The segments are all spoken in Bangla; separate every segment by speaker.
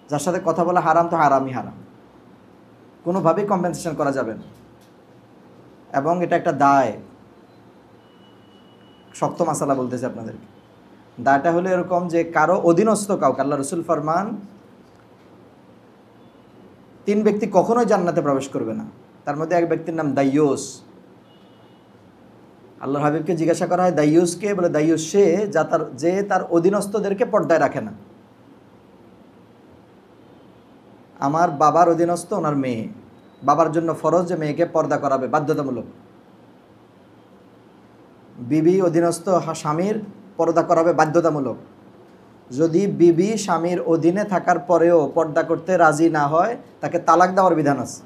Speaker 1: যার সাথে কথা বলা হারাম তো হারামই হারাম, কোনোভাবেই কম্পেনসেশন করা যাবে না। এবং এটা একটা দায়, শক্ত মাসালা বলতেছে আপনাদেরকে। দায়টা হলো এরকম যে কারো অধীনস্থ কাউকে, আল্লাহ রসুল ফরমান 3 ব্যক্তি কখনোই জান্নাতে প্রবেশ করবে না। তার মধ্যে এক ব্যক্তির নাম দাইয়ুস। আল্লাহর হাবিবকে জিজ্ঞাসা করা হয় দাইয়ুসকে, বলে দাইয়ুস সে যে তার অধীনস্থদেরকে পর্দায় রাখে না। আমার বাবার অধীনস্থ ওনার মেয়ে, বাবার জন্য ফরজ যে মেয়েকে পর্দা করাবে, বাধ্যতামূলক। বিবি অধীনস্থ স্বামীর পর্দা করাবে বাধ্যতামূলক। যদি বিবি স্বামীর অধীনে থাকার পরেও পর্দা করতে রাজি না হয়, তাকে তালাক দেওয়ার বিধান আছে।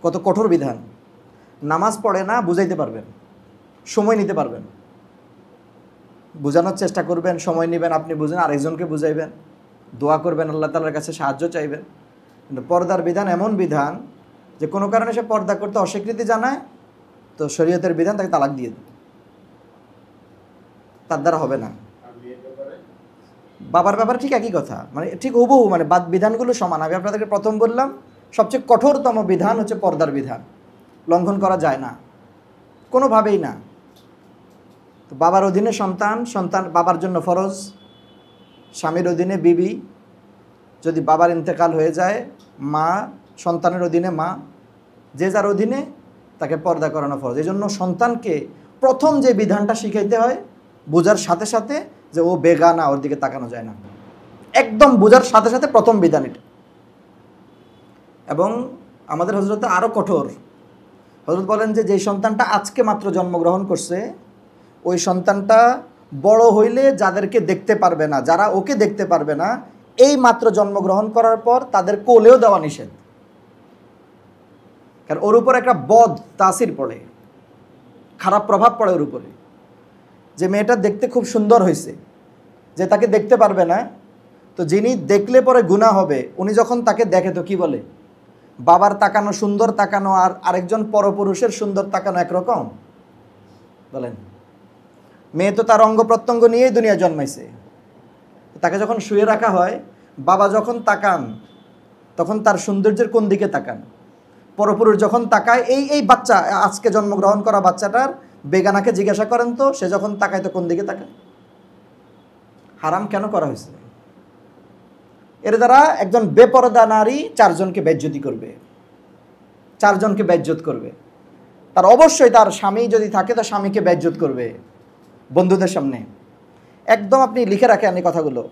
Speaker 1: কত কঠোর বিধান! নামাজ পড়ে না, বুঝাইতে পারবেন, সময় নিতে পারবেন, বোঝানোর চেষ্টা করবেন, সময় নেবেন, আপনি বুঝেন, আরেকজনকে বুঝাইবেন, দোয়া করবেন, আল্লাহ তাআলার কাছে সাহায্য চাইবেন। কিন্তু পর্দার বিধান এমন বিধান যে কোনো কারণে সে পর্দা করতে অস্বীকৃতি জানায়, তো শরীয়তের বিধান তাকে তালাক দিয়ে দেয়, তার দ্বারা হবে না। বাবার ব্যাপারে ঠিক একই কথা, মানে ঠিক হুবহু, মানে বিধানগুলো সমান। আমি আপনাদেরকে প্রথম বললাম সবচেয়ে কঠোরতম বিধান হচ্ছে পর্দার বিধান, লঙ্ঘন করা যায় না কোনোভাবেই না। তো বাবার অধীনে সন্তান, সন্তান বাবার জন্য ফরজ, স্বামীর অধীনে বিবি, যদি বাবার ইন্তেকাল হয়ে যায় মা, সন্তানের অধীনে মা, যে যার অধীনে তাকে পর্দা করানো ফরজ। এই জন্য সন্তানকে প্রথম যে বিধানটা শিখাইতে হয়, বোঝার সাথে সাথে যে ও বেগানা, ওর দিকে তাকানো যায় না, একদম বোঝার সাথে সাথে প্রথম বিধান এটা। এবং আমাদের হযরত আরও কঠোর। হযরত বলেন যে যেই সন্তানটা আজকে মাত্র জন্মগ্রহণ করছে, ওই সন্তানটা বড় হইলে যাদেরকে দেখতে পারবে না, যারা ওকে দেখতে পারবে না, এই মাত্র জন্মগ্রহণ করার পর তাদের কোলেও দেওয়া নিষেধ। কারণ ওর উপর একটা বদ তাসির পড়ে, খারাপ প্রভাব পড়ে ওর উপরে। যে মেয়েটা দেখতে খুব সুন্দর হয়েছে, যে তাকে দেখতে পারবে না, তো যিনি দেখলে পরে গুনাহ হবে, উনি যখন তাকে দেখে তো কি বলে, বাবার তাকানো সুন্দর তাকানো আর আরেকজন পরপুরুষের সুন্দর তাকানো একরকম? বলেন। মেয়ে তো তার অঙ্গ প্রত্যঙ্গ নিয়েই দুনিয়া জন্মাইছে, তাকে যখন শুয়ে রাখা হয়, বাবা যখন তাকান তখন তার সৌন্দর্যের কোন দিকে তাকান? পরপুরুষ যখন তাকায়, এই বাচ্চা, আজকে জন্মগ্রহণ করা বাচ্চাটার বেগানাকে জিজ্ঞাসা করেন তো, সে যখন তাকায় তো কোন দিকে তাকায়? হারাম কেন করা হয়েছে? এর দ্বারা একজন বেপরদা নারী 4 জনকে বেজ্জতি করবে, 4 জনকে বেজ্জত করবে। তার অবশ্যই তার স্বামী যদি থাকে, তার স্বামীকে বেজ্জত করবে বন্ধুদের সামনে। একদম আপনি লিখে রাখেন এই কথাগুলো।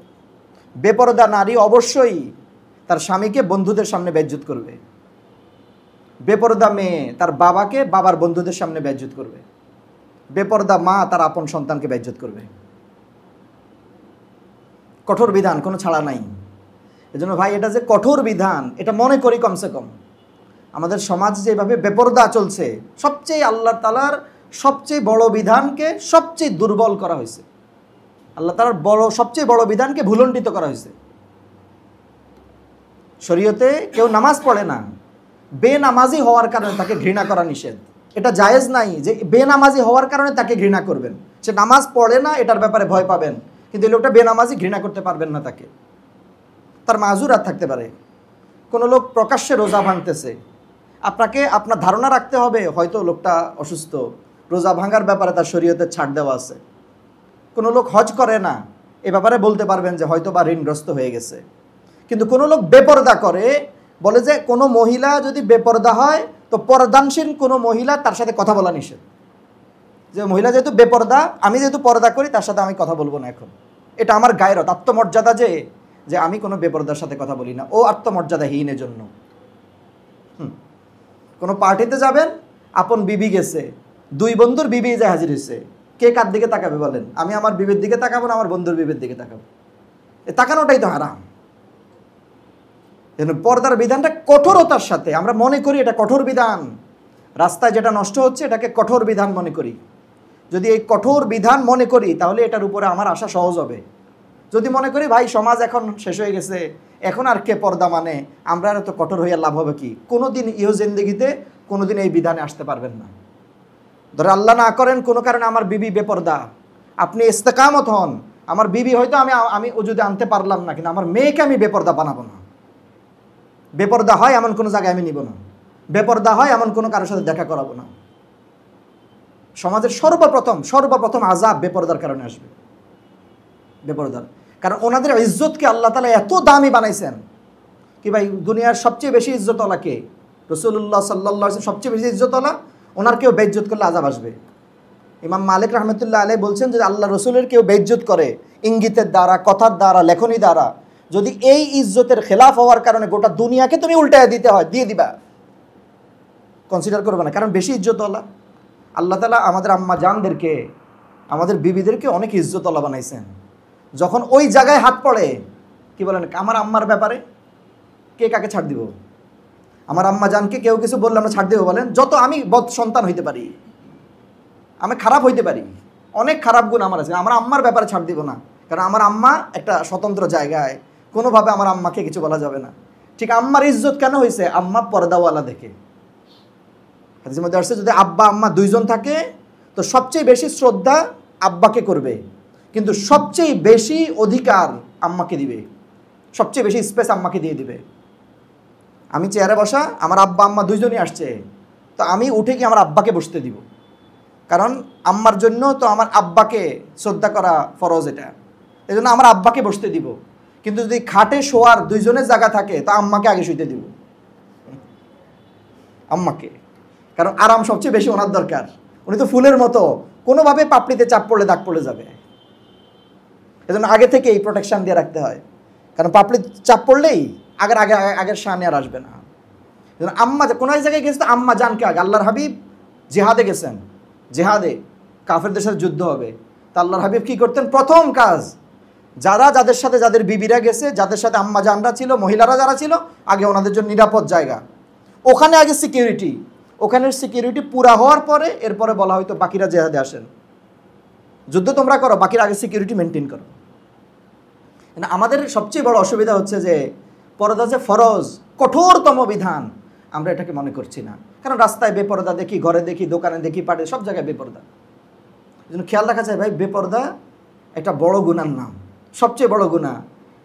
Speaker 1: বেপরদা নারী অবশ্যই তার স্বামীকে বন্ধুদের সামনে বেজ্জত করবে। বেপরদা মেয়ে তার বাবাকে বাবার বন্ধুদের সামনে বেজ্জত করবে। বেপরদা মা তার আপন সন্তানকে বেজ্জত করবে। কঠোর বিধান, কোনো ছাড়া নাই। এজন্য ভাই, এটা যে কঠোর বিধান, এটা মনে করি কমসে কম আমাদের সমাজ যেভাবে বেপরদা চলছে, সবচেয়ে আল্লাহ তাআলার সবচেয়ে বড় বিধানকে সবচেয়ে দুর্বল করা হয়েছে। আল্লাহ তাআলার সবচেয়ে বড় বিধানকে ভুলণ্ডিত করা হয়েছে। শরীয়তে কেউ নামাজ পড়ে না, বেনামাজি হওয়ার কারণে তাকে ঘৃণা করা নিষেধ। এটা জায়েজ নাই যে বেনামাজি হওয়ার কারণে তাকে ঘৃণা করবেন। সে নামাজ পড়ে না, এটার ব্যাপারে ভয় পাবেন, কিন্তু এই লোকটা বেনামাজি, ঘৃণা করতে পারবেন না তাকে। তার মাযুরাত থাকতে পারে। কোনো লোক প্রকাশ্যে রোজা ভাঙতেছে, আপনাকে আপনার ধারণা রাখতে হবে হয়তো লোকটা অসুস্থ, রোজা ভাঙার ব্যাপারে তার শরীয়তে ছাড় দেওয়া আছে। কোনো লোক হজ করে না, এ ব্যাপারে বলতে পারবেন যে হয়তো বা ঋণগ্রস্ত হয়ে গেছে। কিন্তু কোনো লোক বেপরদা করে, বলে যে কোনো মহিলা যদি বেপরদা হয় তো পর্দানশীল কোনো মহিলা তার সাথে কথা বলা নিষেধ। যে মহিলা যেহেতু বেপরদা, আমি যেহেতু পর্দা করি, তার সাথে আমি কথা বলবো না এখন। এটা আমার গায়রত, আত্মমর্যাদা, যে আমি কোনো বেপরদার সাথে কথা বলি না। ও আত্মমর্যাদাহীন। জন্য কোনো পার্টিতে যাবেন, আপন বিবি গেছে, 2 বন্ধুর বিবি যায় হাজির হয়েছে, কে কার দিকে তাকাবে বলেন? আমি আমার বিবির দিকে তাকাবো না, আমার বন্ধুর বিবির দিকে তাকাবো? এ তাকানোটাই তো হারাম। পর্দার বিধানটা কঠোরতার সাথে, আমরা মনে করি এটা কঠোর বিধান। রাস্তায় যেটা নষ্ট হচ্ছে এটাকে কঠোর বিধান মনে করি। যদি এই কঠোর বিধান মনে করি, তাহলে এটার উপরে আমার আসা সহজ হবে। যদি মনে করি ভাই সমাজ এখন শেষ হয়ে গেছে, এখন আর কে পর্দা মানে, আমরা এত কঠোর হইয়া লাভ হবে কি? কোনোদিন জিন্দেগিতে কোনোদিন এই বিধানে আসতে পারবেন না। ধরে আল্লাহ না করেন কোনো কারণে আমার বিবি বেপর্দা, আপনি ইস্তেকামত হন, আমার বিবি হয়তো আমি ও যদি আনতে পারলাম না, কিন্তু আমার মেয়েকে আমি বেপরদা বানাবো না। বেপরদা হয় এমন কোনো জায়গায় আমি নিব না, বেপরদা হয় এমন কোনো কারোর সাথে দেখা করাবো না। সমাজের সর্বপ্রথম আযাব বেপরদার কারণে আসবে, বেপরদার। কারণ ওনাদের ইজ্জতকে আল্লাহ তাআলা এত দামি বানাইছেন কি ভাই, দুনিয়ার সবচেয়ে বেশি ইজ্জতওয়ালা কে? রাসূলুল্লাহ সাল্লাল্লাহু আলাইহি ওয়াসাল্লাম সবচেয়ে বেশি ইজ্জতওয়ালা। ওনার কেউ বেইজ্জত করলে আযাব আসবে। ইমাম মালিক রাহমাতুল্লাহ আলাইহি বলছেন যে আল্লাহ রসুলের কেউ বেইজ্জত করে ইঙ্গিতের দ্বারা, কথার দ্বারা, লেখনী দ্বারা, যদি এই ইজ্জতের খেলাফ হওয়ার কারণে গোটা দুনিয়াকে তুমি উল্টায় দিতে হয়, দিয়ে দিবা, কনসিডার করবে না, কারণ বেশি ইজ্জতওয়ালা। আল্লাহ তাআলা আমাদের আম্মা জানদেরকে, আমাদের বিবিদেরকে অনেক ইজ্জতওয়ালা বানাইছেন। যখন ওই জায়গায় হাত পড়ে, কি বলেন, আমার আম্মার ব্যাপারে কে কাকে ছাড় দিব? আমার আম্মা জানকে কেউ কিছু বললে আমরা ছাড় দেবো? বলেন, যত আমি বদ সন্তান হইতে পারি, আমি খারাপ হইতে পারি, অনেক খারাপ গুণ আমার আছে, আমার আম্মার ব্যাপারে ছাড় দিব না, কারণ আমার আম্মা একটা স্বতন্ত্র জায়গায়, কোনোভাবে আমার আম্মাকে কিছু বলা যাবে না। ঠিক আম্মার ইজ্জত কেন হয়েছে? আম্মা পর্দাওয়ালা দেখে। হাদিসের মধ্যে আসছে, যদি আব্বা আম্মা দুইজন থাকে তো সবচেয়ে বেশি শ্রদ্ধা আব্বাকে করবে, কিন্তু সবচেয়ে বেশি অধিকার আম্মাকে দিবে, সবচেয়ে বেশি স্পেস আম্মাকে দিয়ে দিবে। আমি চেয়ারে বসা, আমার আব্বা আম্মা দুইজনই আসছে, তো আমি উঠে গিয়ে আমার আব্বাকে বসতে দিব, কারণ আম্মার জন্য তো আমার আব্বাকে শ্রদ্ধা করা ফরজ, এটা এই জন্য আমার আব্বাকে বসতে দিব। কিন্তু যদি খাটে শোয়ার দুইজনের জায়গা থাকে তো আম্মাকে আগে শুইতে দিব, আম্মাকে, কারণ আরাম সবচেয়ে বেশি ওনার দরকার। উনি তো ফুলের মতো, কোনোভাবে পাপড়িতে চাপ পড়লে দাগ পড়ে যাবে, এজন্য আগে থেকে এই প্রোটেকশন দিয়ে রাখতে হয়, কারণ পাপড়ি চাপ পড়লেই আগের শানে আর আসবে না। আম্মা কোনো এক জায়গায় গেছে তো আম্মা জানকে আগে, আল্লাহর হাবিব জিহাদে গেছেন, জেহাদে কাফেরদের সাথে যুদ্ধ হবে, তা আল্লাহর হাবিব কী করতেন? প্রথম কাজ, যাদের সাথে যাদের বিবিরা গেছে, যাদের সাথে আম্মা জানরা ছিল, মহিলারা যারা ছিল, আগে ওনাদের জন্য নিরাপদ জায়গা, ওখানে আগে সিকিউরিটি, ওখানের সিকিউরিটি পুরা হওয়ার পরে এরপরে বলা হয়তো বাকিরা জেহাদে আসেন, যুদ্ধ তোমরা করো, বাকিরা আগে সিকিউরিটি মেনটেন করো। আমাদের সবচেয়ে বড় অসুবিধা হচ্ছে যে পর্দা যে ফরজ, কঠোরতম বিধান, আমরা এটাকে মনে করছি না। কারণ রাস্তায় বেপরদা দেখি, ঘরে দেখি, দোকানে দেখি, পাটে, সব জায়গায় বেপরদা। এই জন্য খেয়াল রাখা যায় ভাই, বেপরদা একটা বড় গুনার নাম, সবচেয়ে বড় গুনাহ।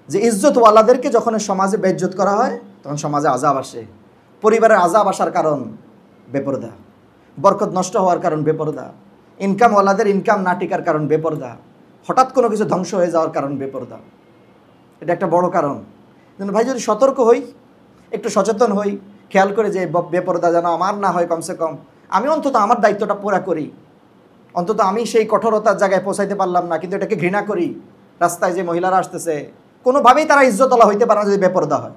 Speaker 1: যে ইজ্জতওয়ালাদেরকে যখন সমাজে বেইজ্জত করা হয় তখন সমাজে আযাব আসে, পরিবারের আযাব আসার কারণ বেপরদা, বরকত নষ্ট হওয়ার কারণ বেপরদা, ইনকামওয়ালাদের ইনকাম না টিকার কারণ বেপরদা, হঠাৎ কোনো কিছু ধ্বংস হয়ে যাওয়ার কারণ বেপরদা। এটা একটা বড় কারণ। ভাই যদি সতর্ক হই, একটু সচেতন হই, খেয়াল করে যে বেপরদা যেন আমার না হয়, কমসে কম আমি অন্তত আমার দায়িত্বটা পুরা করি, অন্তত আমি সেই কঠোরতার জায়গায় পৌঁছাইতে পারলাম না, কিন্তু এটাকে ঘৃণা করি। রাস্তায় যে মহিলারা আসতেছে, কোনোভাবেই তারা ইজ্জতওয়ালা হইতে পারে না যদি বেপরদা হয়।